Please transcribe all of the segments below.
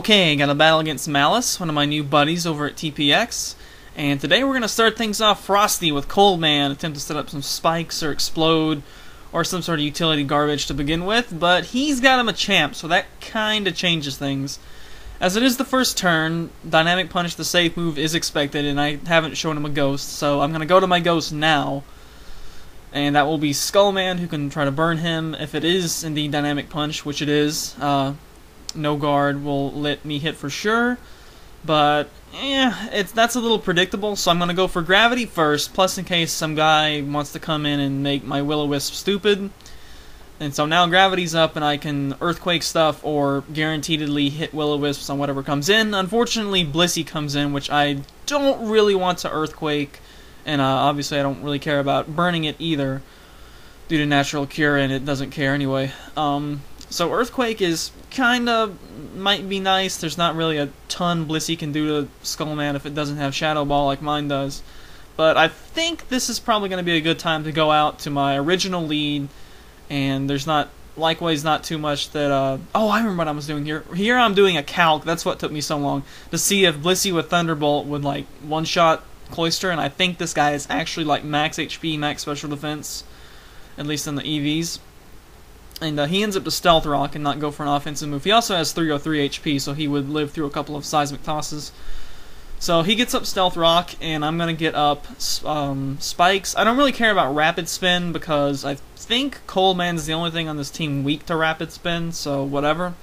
Okay, got a battle against Malus, one of my new buddies over at TPX, and today we're going to start things off frosty with Coldman, attempt to set up some spikes or explode, or some sort of utility garbage to begin with, but he's got him a champ, so that kinda changes things. As it is the first turn, Dynamic Punch, the safe move, is expected, and I haven't shown him a ghost, so I'm going to go to my ghost now. And that will be Skullman, who can try to burn him. If it is indeed Dynamic Punch, which it is, no guard will let me hit for sure. But, that's a little predictable, so I'm going to go for Gravity first, plus in case some guy wants to come in and make my Will-O-Wisp stupid. And so now Gravity's up, and I can Earthquake stuff or guaranteedly hit Will-O-Wisps on whatever comes in. Unfortunately, Blissey comes in, which I don't really want to Earthquake. And obviously I don't really care about burning it either, due to Natural Cure, and it doesn't care anyway. So Earthquake is kinda, might be nice. There's not really a ton Blissey can do to Skullman if it doesn't have Shadow Ball like mine does. But I think this is probably going to be a good time to go out to my original lead, and there's likewise not too much that, oh, I remember what I was doing here. Here I'm doing a calc, that's what took me so long, to see if Blissey with Thunderbolt would, like, one-shot Cloyster, and I think this guy is actually like max HP, max special defense, at least in the EVs. And he ends up to Stealth Rock and not go for an offensive move. He also has 303 HP, so he would live through a couple of seismic tosses. So he gets up Stealth Rock, and I'm going to get up Spikes. I don't really care about Rapid Spin because I think Coldman's the only thing on this team weak to Rapid Spin, so whatever.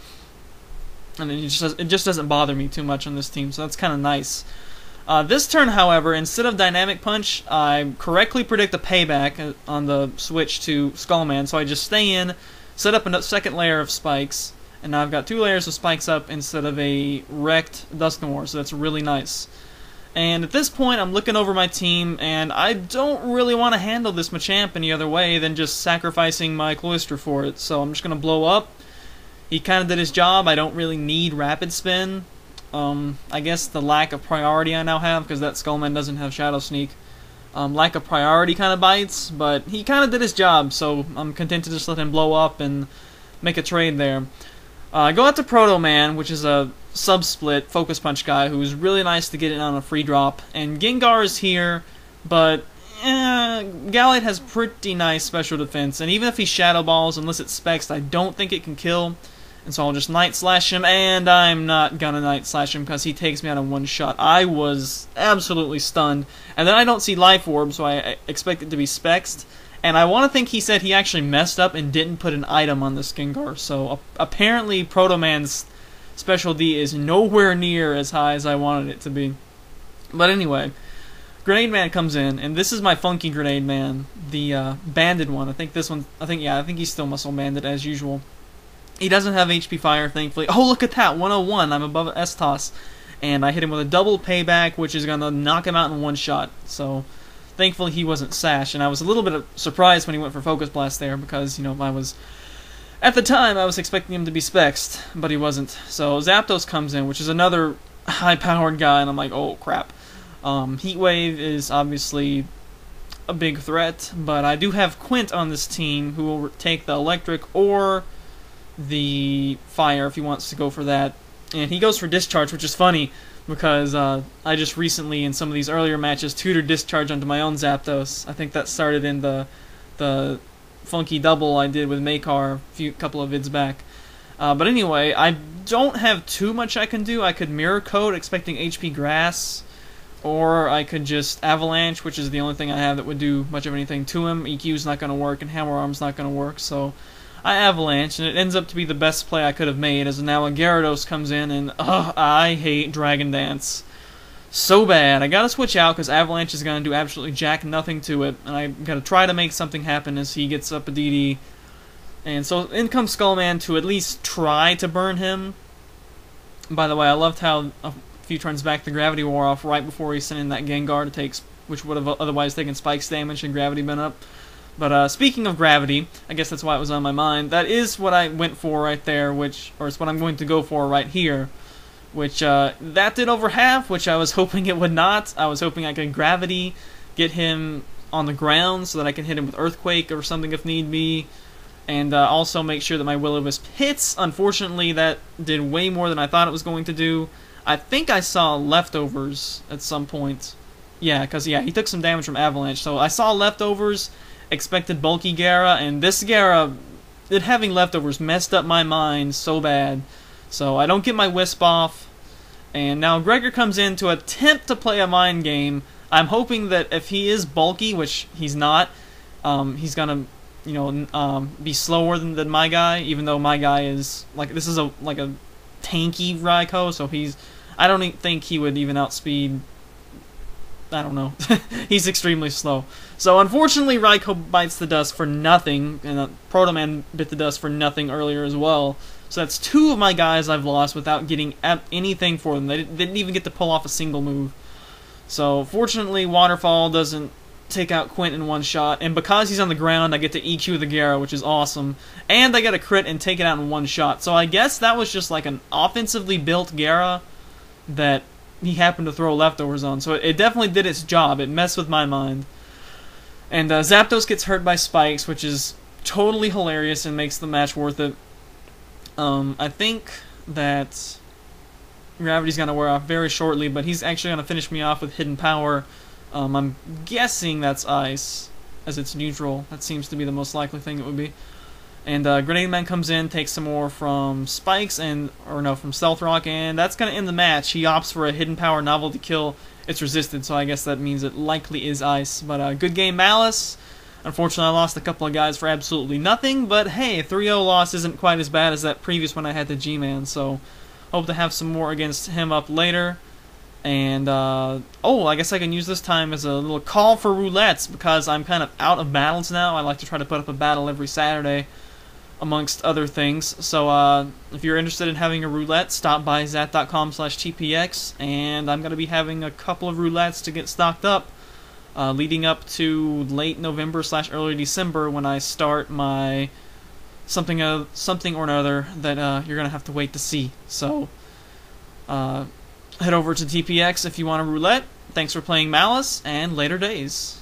And it just doesn't bother me too much on this team, so that's kind of nice. This turn, however, instead of Dynamic Punch, I correctly predict a payback on the switch to Skullman, so I just stay in, set up a second layer of spikes, and now I've got 2 layers of spikes up instead of a wrecked Dusknoir, so that's really nice. And at this point, I'm looking over my team, and I don't really want to handle this Machamp any other way than just sacrificing my Cloyster for it, so I'm just going to blow up. He kind of did his job. I don't really need Rapid Spin. I guess the lack of priority I now have, because that Skullman doesn't have Shadow Sneak. Lack of priority kind of bites, but he kind of did his job, so I'm content to just let him blow up and make a trade there. I go out to Proto Man, which is a sub-split Focus Punch guy who's really nice to get in on a free drop, and Gengar is here, but Gallade has pretty nice special defense, and even if he Shadow Balls, unless it's Specs, I don't think it can kill. And so I'll just Night Slash him, and I'm not gonna Night Slash him because he takes me out in one shot. I was absolutely stunned. And then I don't see Life Orb, so I expect it to be Spexed. And I want to think he said he actually messed up and didn't put an item on this Gengar. So apparently Proto Man's Special D is nowhere near as high as I wanted it to be. But anyway, Grenade Man comes in, and this is my Funky Grenade Man, the banded one. I think he's still Muscle Banded as usual. He doesn't have HP Fire, thankfully. Oh, look at that, 101. I'm above S-Toss. And I hit him with a double payback, which is going to knock him out in one shot. So, thankfully he wasn't Sash. And I was a little bit surprised when he went for Focus Blast there, because, you know, at the time, I was expecting him to be Spexed, but he wasn't. So, Zapdos comes in, which is another high-powered guy, and I'm like, oh, crap. Heat Wave is obviously a big threat, but I do have Quint on this team, who will take the Electric or the Fire if he wants to go for that. And he goes for Discharge, which is funny because I just recently in some of these earlier matches tutored Discharge onto my own Zapdos. I think that started in the funky double I did with Makar a couple of vids back. But anyway, I don't have too much I can do. I could Mirror Coat expecting HP Grass, or I could just Avalanche, which is the only thing I have that would do much of anything to him. EQ's not going to work and Hammer Arm's not going to work, so I Avalanche, and it ends up to be the best play I could have made, as now a Gyarados comes in, and I hate Dragon Dance so bad. I gotta switch out, because Avalanche is gonna do absolutely jack nothing to it, and I gotta try to make something happen as he gets up a DD. And so in comes Skullman to at least try to burn him. By the way, I loved how a few turns back the Gravity wore off right before he sent in that Gengar to take, which would have otherwise taken Spikes damage and Gravity been up. But speaking of Gravity, I guess that's why it was on my mind. That is what I went for right there, or it's what I'm going to go for right here. Which, that did over half, which I was hoping it would not. I was hoping I could Gravity, get him on the ground so that I can hit him with Earthquake or something if need be. and also make sure that my Will-O-Wisp hits. Unfortunately, that did way more than I thought it was going to do. I think I saw leftovers at some point. Yeah, because he took some damage from Avalanche. So I saw leftovers, expected bulky Gara, and this Gara, it having leftovers messed up my mind so bad. So I don't get my Wisp off, and now Gregor comes in to attempt to play a mind game. I'm hoping that if he is bulky, which he's not, he's gonna, be slower than my guy. Even though my guy is this is a tanky Raikou, so I don't think he would even outspeed. I don't know. He's extremely slow. So unfortunately, Raikou bites the dust for nothing, and Proto Man bit the dust for nothing earlier as well. So that's 2 of my guys I've lost without getting anything for them. They didn't even get to pull off a single move. So fortunately, Waterfall doesn't take out Quint in one shot, and because he's on the ground, I get to EQ the Gara, which is awesome. And I get a crit and take it out in one shot. So I guess that was just like an offensively built Gara that he happened to throw leftovers on. So it definitely did its job. It messed with my mind. And Zapdos gets hurt by spikes, which is totally hilarious and makes the match worth it. I think that Gravity's going to wear off very shortly, but he's actually going to finish me off with Hidden Power. I'm guessing that's Ice, as it's neutral. That seems to be the most likely thing it would be. And Grenade Man comes in, takes some more from Spikes, from Stealth Rock, and that's going to end the match. He opts for a Hidden Power novelty kill. It's resisted, so I guess that means it likely is Ice. But good game, Malus. Unfortunately, I lost a couple of guys for absolutely nothing, but hey, 3-0 loss isn't quite as bad as that previous one I had to G-Man, so hope to have some more against him up later. And, I guess I can use this time as a little call for rourettes, because I'm kind of out of battles now. I like to try to put up a battle every Saturday, amongst other things. So, if you're interested in having a roulette, stop by zat.com/tpx, and I'm going to be having a couple of rourettes to get stocked up, leading up to late November/early December, when I start my something or another that you're going to have to wait to see. So, head over to TPX if you want a roulette. Thanks for playing Malus, and later days.